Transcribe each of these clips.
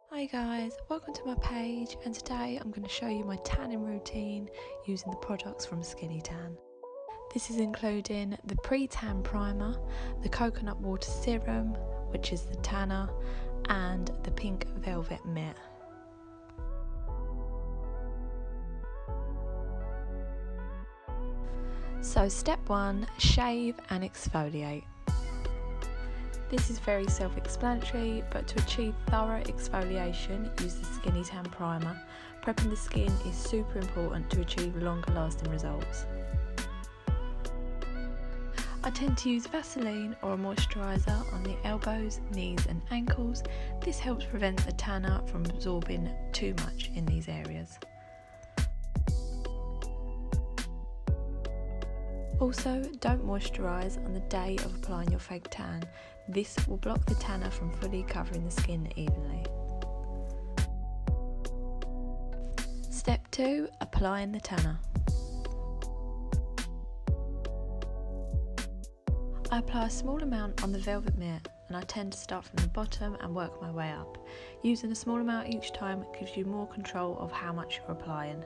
Hi guys, welcome to my page, and today I'm going to show you my tanning routine using the products from Skinny Tan. This is including the pre-tan primer, the coconut water serum, which is the tanner, and the pink velvet mitt. So step 1, shave and exfoliate. This is very self-explanatory, but to achieve thorough exfoliation, use the Skinny Tan primer. Prepping the skin is super important to achieve longer lasting results. I tend to use Vaseline or a moisturiser on the elbows, knees and ankles. This helps prevent the tanner from absorbing too much in these areas. Also, don't moisturise on the day of applying your fake tan. This will block the tanner from fully covering the skin evenly. Step 2, applying the tanner. I apply a small amount on the velvet mitt, and I tend to start from the bottom and work my way up. Using a small amount each time gives you more control of how much you're applying.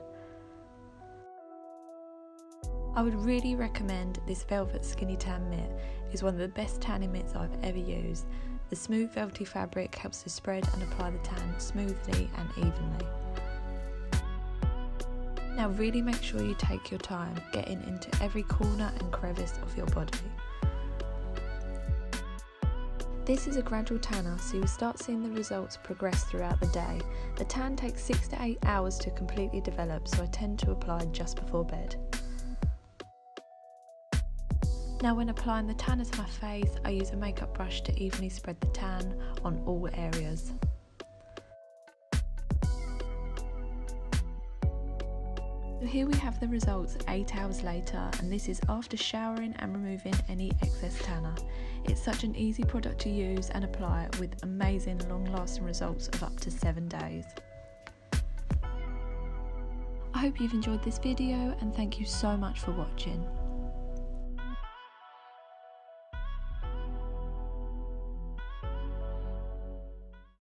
I would really recommend this velvet Skinny Tan mitt. It is one of the best tanning mitts I've ever used. The smooth velvety fabric helps to spread and apply the tan smoothly and evenly. Now really make sure you take your time getting into every corner and crevice of your body. This is a gradual tanner, so you'll start seeing the results progress throughout the day. The tan takes 6 to 8 hours to completely develop, so I tend to apply just before bed. Now when applying the tanner to my face, I use a makeup brush to evenly spread the tan on all areas. So here we have the results 8 hours later, and this is after showering and removing any excess tanner. It's such an easy product to use and apply with amazing long-lasting results of up to 7 days. I hope you've enjoyed this video, and thank you so much for watching.